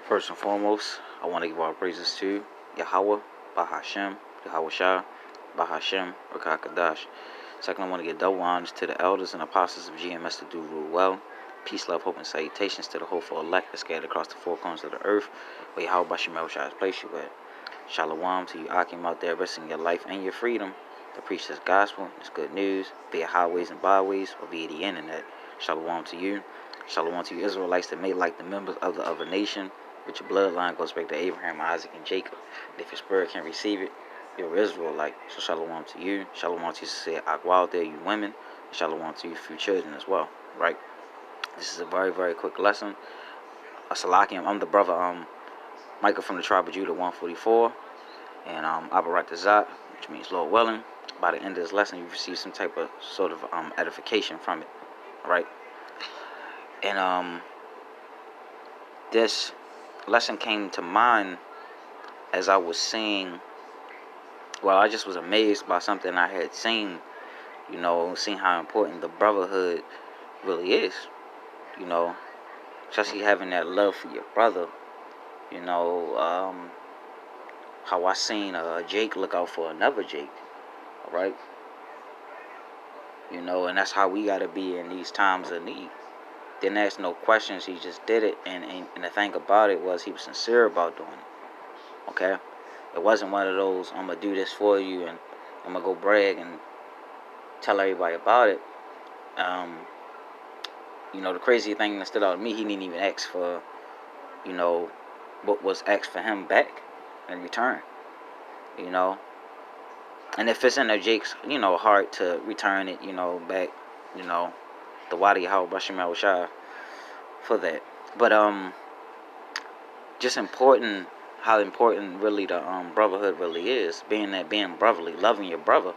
First and foremost, I want to give all praises to Yahweh, Bahashem, Yahweh Shah, Bahashem, Rakakadash. Second, I want to give double honors to the elders and apostles of GMS to do rule well. Peace, love, hope, and salutations to the hopeful elect that scattered across the four corners of the earth, where Yahweh Bashim Shah has placed you at. Shalom to you, Akim, out there risking your life and your freedom to preach this gospel, this good news, via highways and byways, or via the internet. Shalom to you. Shalom to you, Israelites that made like the members of the other nation, which your bloodline goes back to Abraham, Isaac, and Jacob. And if your spirit can receive it, you're Israelite. So shalom to you. Shalom to you, say Akwa out there, you women. And shalom to you, few children as well. Right? This is a very, very quick lesson. Salakim, I'm the brother Michael from the tribe of Judah 144. And Abarat Zat, which means Lord willing. By the end of this lesson, you receive some type of sort of edification from it. Right? And this lesson came to mind as I was seeing, well, I just was amazed by something I had seen, seeing how important the brotherhood really is, especially having that love for your brother, how I seen Jake look out for another Jake, all right, and that's how we got to be in these times of need. Didn't ask no questions, he just did it, and the thing about it was he was sincere about doing it, okay? It wasn't one of those, I'm going to do this for you, and I'm going to go brag and tell everybody about it. The crazy thing that stood out to me, he didn't even ask for, what was asked for him back in return, And if it's in the Jake's, heart to return it, back, the Wadi How Bashim Shah for that. But just important, how important really the brotherhood really is, being brotherly, loving your brother,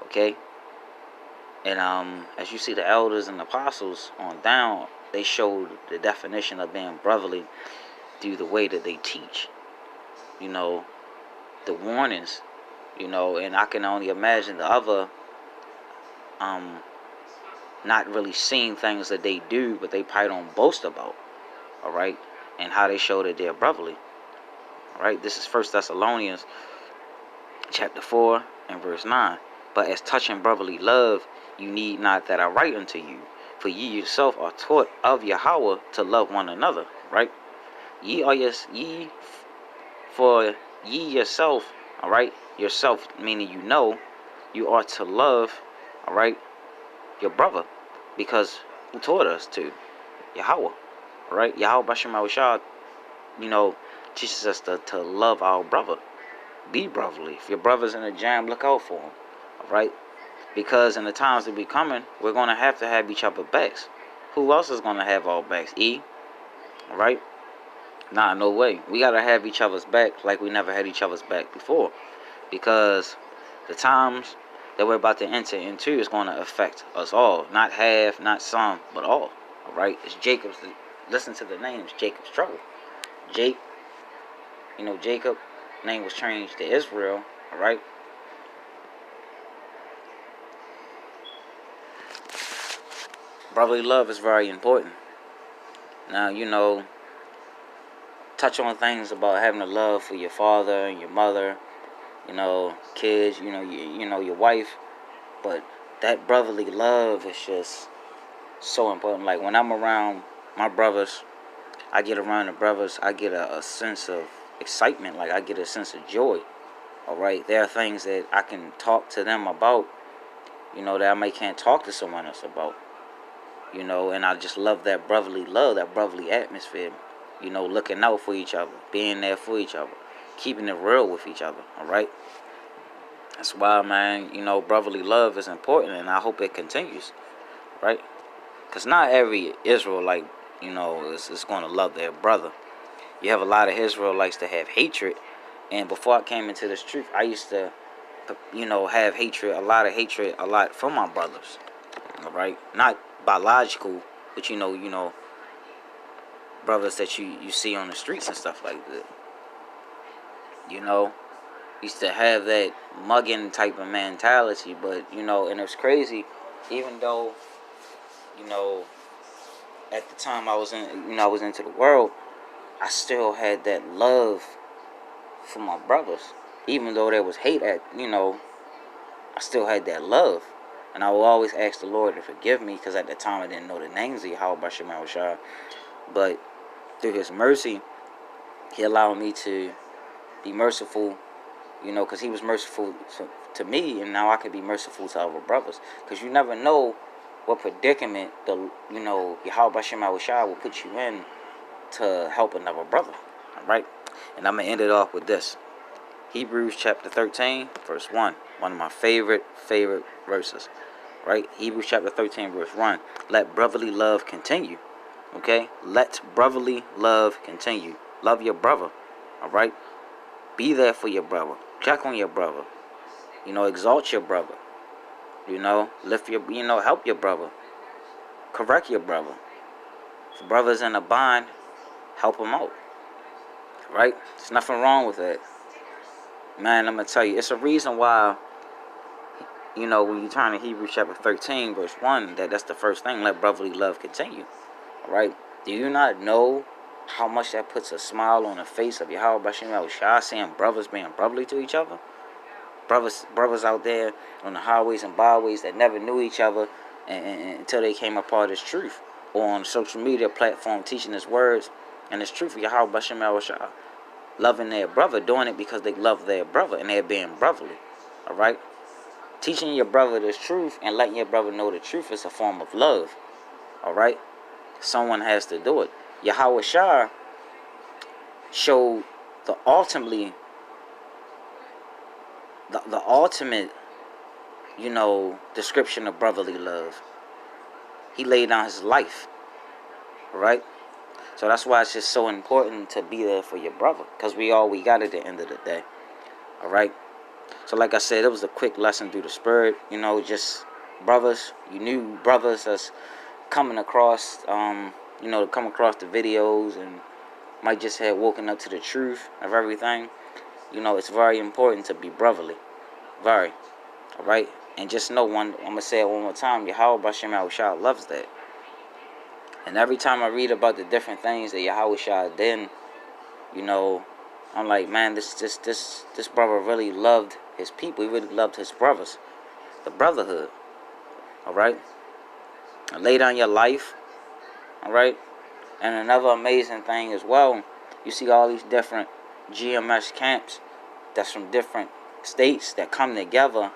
okay? And as you see the elders and the apostles on down, they showed the definition of being brotherly through the way that they teach, the warnings, and I can only imagine the other not really seeing things that they do, but they probably don't boast about, all right, and how they show that they're brotherly, all right. This is 1 Thessalonians chapter 4 and verse 9. But as touching brotherly love, you need not that I write unto you, for ye yourself are taught of Yahweh to love one another, right? For ye yourself, all right, yourself meaning you are to love, all right, your brother, because who taught us to? Yahweh, right? Yahweh Bashim Shah, teaches us to love our brother. Be brotherly. If your brother's in a jam, look out for him, all right? Because in the times that be coming, we're going to have each other's backs. Who else is going to have our backs? All right? Nah, no way. We got to have each other's back like we never had each other's back before. Because the times that we're about to enter into is going to affect us all. Not half, not some, but all. All right? It's Jacob's. Listen to the names. Jacob's trouble. Jacob, name was changed to Israel. All right? Brotherly love is very important. Now, touch on things about having a love for your father and your mother, kids, your wife. But that brotherly love is just so important. Like when I'm around my brothers, I get around the brothers, I get a sense of excitement. Like I get a sense of joy. All right, there are things that I can talk to them about, that I can't talk to someone else about. And I just love that brotherly love, that brotherly atmosphere, looking out for each other, being there for each other, keeping it real with each other, all right? That's why, man, brotherly love is important, and I hope it continues, right? Because not every Israelite, is going to love their brother. You have a lot of Israelites that have hatred, and before I came into this truth, I used to, have hatred, a lot for my brothers, all right? Not biological, but brothers that you see on the streets and stuff like that. Used to have that mugging type of mentality, but and it's crazy, even though at the time I was into the world, I still had that love for my brothers. Even though there was hate at, I still had that love. And I will always ask the Lord to forgive me, because at the time I didn't know the names of Yahweh Bashim Yahushua. But through his mercy, he allowed me to be merciful, because he was merciful to me, and now I can be merciful to other brothers. Because you never know what predicament Yahweh Bashim Yahushua will put you in to help another brother. All right? And I'm going to end it off with this. Hebrews chapter 13, verse 1. One of my favorite verses. Right? Hebrews chapter 13, verse 1. Let brotherly love continue. Okay? Let brotherly love continue. Love your brother. All right? Be there for your brother. Check on your brother. Exalt your brother. Lift your, help your brother. Correct your brother. If brother's in a bind, help him out. Right? There's nothing wrong with that. Man, I'm going to tell you, it's a reason why, when you turn to Hebrews chapter 13, verse 1, that's the first thing. Let brotherly love continue. All right? Do you not know how much that puts a smile on the face of Yahweh Bashim Yahushua, seeing brothers being brotherly to each other? Brothers out there on the highways and byways that never knew each other until they came a part of this truth. Or on a social media platform teaching his words and his truth of Yahweh Bashim Yahushua. Loving their brother, doing it because they love their brother and they're being brotherly. All right? Teaching your brother this truth and letting your brother know the truth is a form of love. All right? Someone has to do it. Yahweh Shah showed the ultimate, description of brotherly love. He laid down his life. All right? So that's why it's just so important to be there for your brother, because we got at the end of the day. All right? So like I said, it was a quick lesson through the spirit. Just brothers. You knew brothers that's coming across, to come across the videos and might just have woken up to the truth of everything. It's very important to be brotherly. Very. All right? And just know, I'm going to say it one more time, Yahweh Bashim Yahushua loves that. And every time I read about the different things that Yahweh Shah did, I'm like, man, this brother really loved his people. He really loved his brothers. The brotherhood. All right? And lay down your life. All right? And another amazing thing as well, you see all these different GMS camps that's from different states that come together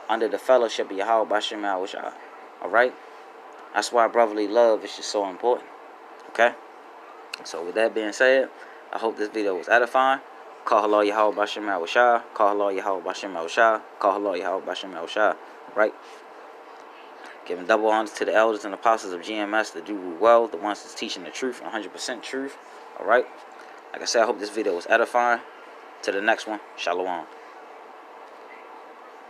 under the fellowship of Yahweh Bashim Yahushua. All right? That's why brotherly love is just so important. Okay? So with that being said, I hope this video was edifying. Call halal Yahweh Bashim Yahushua. Call halal Yahweh Bashim Yahushua. Call halal Yahweh Bashim Yahushua. Right? Giving double honors to the elders and apostles of GMS that do well, the ones that's teaching the truth, 100% truth. All right? Like I said, I hope this video was edifying. To the next one, Shalom.